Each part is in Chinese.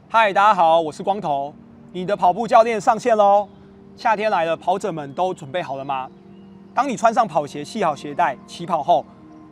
嗨，大家好，我是光头，你的跑步教练上线喽！夏天来了，跑者们都准备好了吗？当你穿上跑鞋、系好鞋带、起跑后，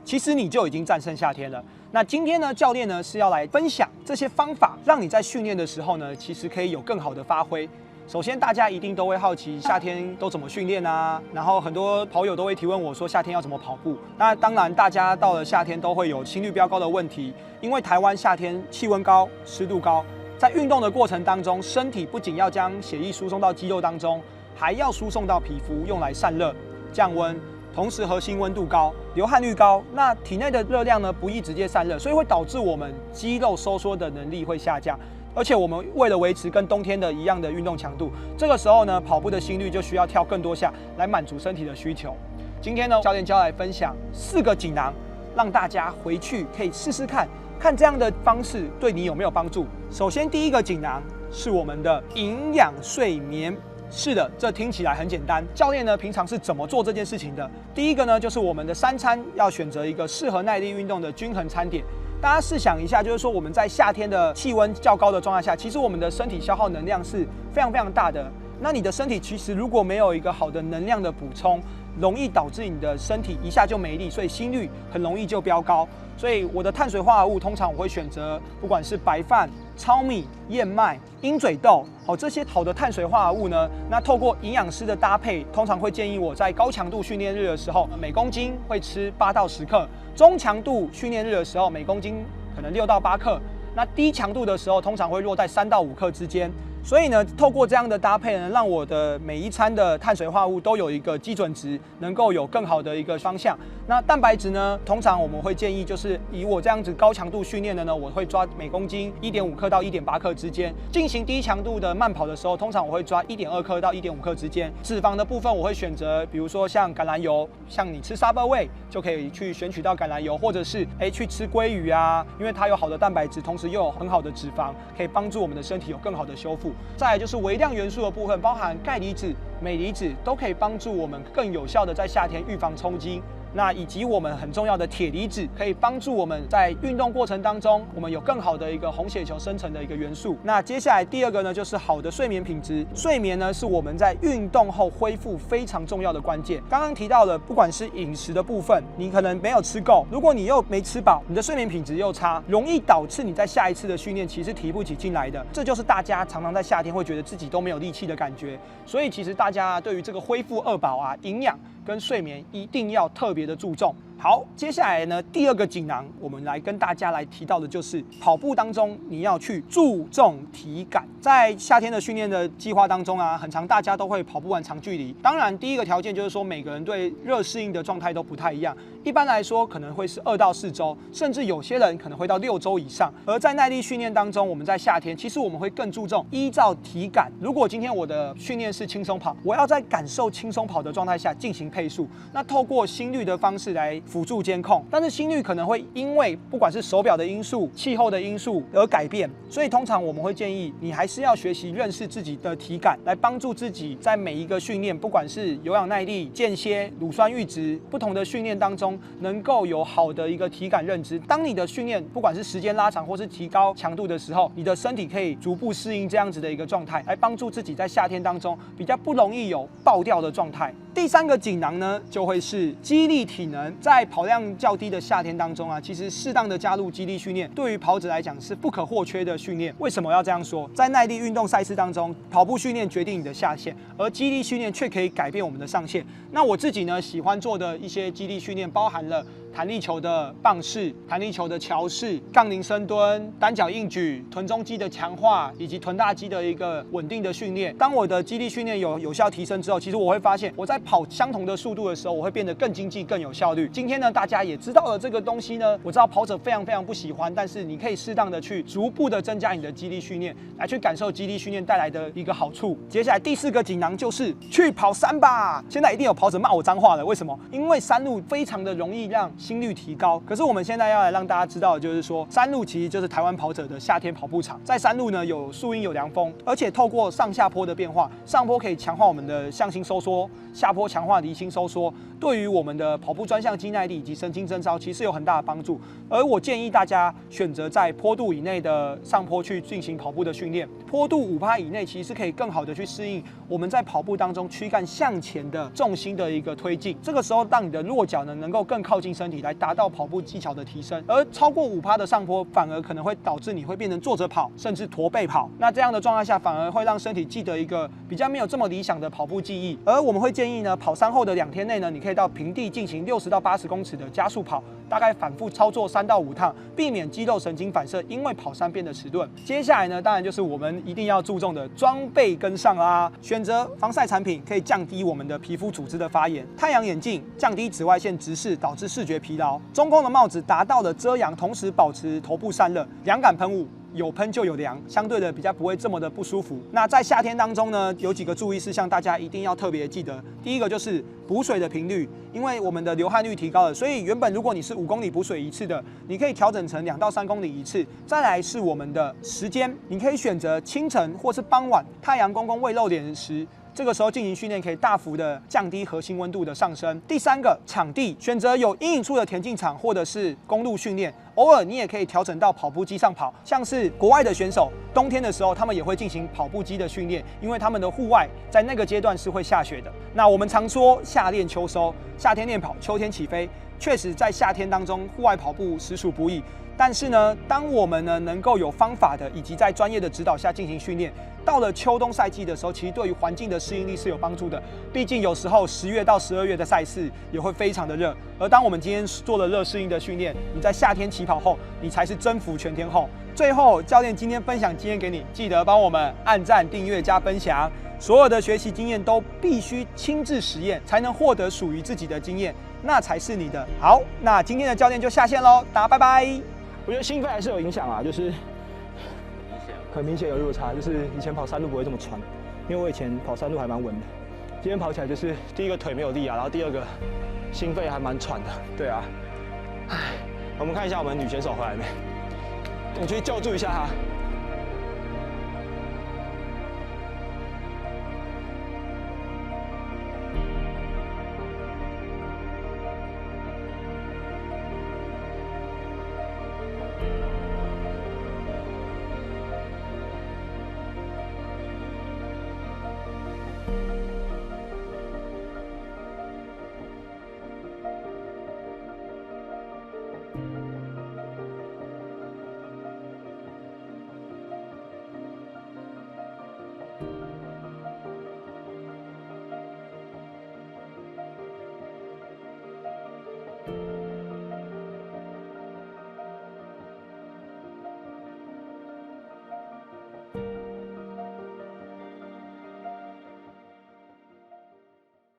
其实你就已经战胜夏天了。那今天呢，教练呢是要来分享这些方法，让你在训练的时候呢，其实可以有更好的发挥。首先，大家一定都会好奇夏天都怎么训练啊？然后很多跑友都会提问我说，夏天要怎么跑步？那当然，大家到了夏天都会有心率飙高的问题，因为台湾夏天气温高、湿度高，在运动的过程当中，身体不仅要将血液输送到肌肉当中，还要输送到皮肤，用来散热、降温。同时，核心温度高，流汗率高，那体内的热量呢不易直接散热，所以会导致我们肌肉收缩的能力会下降。而且我们为了维持跟冬天的一样的运动强度，这个时候呢，跑步的心率就需要跳更多下来满足身体的需求。今天呢，教练就要来分享4个锦囊，让大家回去可以试试看，看这样的方式对你有没有帮助。首先，第一个锦囊是我们的营养睡眠。是的，这听起来很简单。教练呢，平常是怎么做这件事情的？第一个呢，就是我们的3餐要选择一个适合耐力运动的均衡餐点。大家试想一下，就是说我们在夏天的气温较高的状态下，其实我们的身体消耗能量是非常大的。那你的身体其实如果没有一个好的能量的补充，容易导致你的身体一下就没力，所以心率很容易就飙高。所以我的碳水化合物通常我会选择，不管是白饭、糙米、燕麦、鹰嘴豆，这些好的碳水化合物呢，那透过营养师的搭配，通常会建议我在高强度训练日的时候，每公斤会吃8到10克；中强度训练日的时候，每公斤可能6到8克；那低强度的时候，通常会落在3到5克之间。所以呢，透过这样的搭配呢，让我的每一餐的碳水化合物都有一个基准值，能够有更好的一个方向。那蛋白质呢，通常我们会建议就是以我这样子高强度训练的呢，我会抓每公斤1.5克到1.8克之间。进行低强度的慢跑的时候，通常我会抓1.2克到1.5克之间。脂肪的部分我会选择，比如说像橄榄油，像你吃 Subway 就可以去选取到橄榄油，或者是去吃鲑鱼啊，因为它有好的蛋白质，同时又有很好的脂肪，可以帮助我们的身体有更好的修复。再来就是微量元素的部分，包含钙离子、镁离子，都可以帮助我们更有效的在夏天预防抽筋。那以及我们很重要的铁离子，可以帮助我们在运动过程当中，我们有更好的一个红血球生成的一个元素。那接下来第2个呢，就是好的睡眠品质。睡眠呢，是我们在运动后恢复非常重要的关键。刚刚提到了，不管是饮食的部分，你可能没有吃够，如果你又没吃饱，你的睡眠品质又差，容易导致你在下一次的训练其实提不起劲来的。这就是大家常常在夏天会觉得自己都没有力气的感觉。所以其实大家对于这个恢复2宝啊，营养跟睡眠一定要特别的注重。好，接下来呢，第2个锦囊，我们来跟大家来提到的就是跑步当中你要去注重体感。在夏天的训练的计划当中啊，很常大家都会跑不完长距离。当然，第一个条件就是说每个人对热适应的状态都不太一样。一般来说，可能会是2到4周，甚至有些人可能会到6周以上。而在耐力训练当中，我们在夏天其实我们会更注重依照体感。如果今天我的训练是轻松跑，我要在感受轻松跑的状态下进行配速，那透过心率的方式来辅助监控，但是心率可能会因为不管是手表的因素、气候的因素而改变，所以通常我们会建议你还是要学习认识自己的体感，来帮助自己在每一个训练，不管是有氧耐力、间歇、乳酸阈值不同的训练当中，能够有好的一个体感认知。当你的训练不管是时间拉长或是提高强度的时候，你的身体可以逐步适应这样子的一个状态，来帮助自己在夏天当中比较不容易有爆掉的状态。第3个锦囊呢，就会是肌力体能。在跑量较低的夏天当中啊，其实适当的加入肌力训练，对于跑者来讲是不可或缺的训练。为什么要这样说？在耐力运动赛事当中，跑步训练决定你的下限，而肌力训练却可以改变我们的上限。那我自己呢，喜欢做的一些肌力训练，包含了弹力球的棒式、弹力球的桥式、杠铃深蹲、单脚硬举、臀中肌的强化，以及臀大肌的一个稳定的训练。当我的肌力训练有效提升之后，其实我会发现我在跑相同的速度的时候，我会变得更经济、更有效率。今天呢，大家也知道了这个东西呢，我知道跑者非常不喜欢，但是你可以适当的去逐步的增加你的肌力训练，来去感受肌力训练带来的一个好处。接下来第4个锦囊就是去跑山吧。现在一定有跑者骂我脏话了，为什么？因为山路非常的容易让心率提高。可是我们现在要来让大家知道的就是说，山路其实就是台湾跑者的夏天跑步场。在山路呢，有树荫有凉风，而且透过上下坡的变化，上坡可以强化我们的向心收缩，下坡强化离心收缩，对于我们的跑步专项肌耐力以及神经征召其实有很大的帮助。而我建议大家选择在坡度以内的上坡去进行跑步的训练，坡度5%以内其实是可以更好的去适应我们在跑步当中躯干向前的重心的一个推进。这个时候，让你的落脚呢能够更靠近身体，来达到跑步技巧的提升。而超过5%的上坡，反而可能会导致你会变成坐着跑，甚至驼背跑。那这样的状态下，反而会让身体记得一个比较没有这么理想的跑步记忆。而我们会建议呢，跑山后的2天内呢，你可以到平地进行60到80公尺的加速跑，大概反复操作3到5趟，避免肌肉神经反射因为跑山变得迟钝。接下来呢，当然就是我们一定要注重的装备跟上啦。选择防晒产品可以降低我们的皮肤组织的发炎，太阳眼镜降低紫外线直视导致视觉疲劳，中空的帽子达到了遮阳，同时保持头部散热，凉感喷雾。有喷就有凉，相对的比较不会这么的不舒服。那在夏天当中呢，有几个注意事项，大家一定要特别记得。第一个就是补水的频率，因为我们的流汗率提高了，所以原本如果你是5公里补水一次的，你可以调整成2到3公里一次。再来是我们的时间，你可以选择清晨或是傍晚，太阳公公未露脸时。这个时候进行训练，可以大幅的降低核心温度的上升。第3个，场地选择有阴影处的田径场或者是公路训练，偶尔你也可以调整到跑步机上跑。像是国外的选手，冬天的时候他们也会进行跑步机的训练，因为他们的户外在那个阶段是会下雪的。那我们常说夏练秋收，夏天练跑，秋天起飞。确实在夏天当中，户外跑步实属不易。但是呢，当我们呢能够有方法的，以及在专业的指导下进行训练，到了秋冬赛季的时候，其实对于环境的适应力是有帮助的。毕竟有时候10月到12月的赛事也会非常的热，而当我们今天做了热适应的训练，你在夏天起跑后，你才是征服全天候。最后，教练今天分享经验给你，记得帮我们按赞、订阅、加分享。所有的学习经验都必须亲自实验，才能获得属于自己的经验，那才是你的。好，那今天的教练就下线喽，大家拜拜。我觉得心肺还是有影响啊，就是很明显有落差，就是以前跑山路不会这么喘，因为我以前跑山路还蛮稳的，今天跑起来就是第一个腿没有力啊，然后第二个心肺还蛮喘的，对啊，唉，我们看一下我们女选手回来没，我去救助一下她。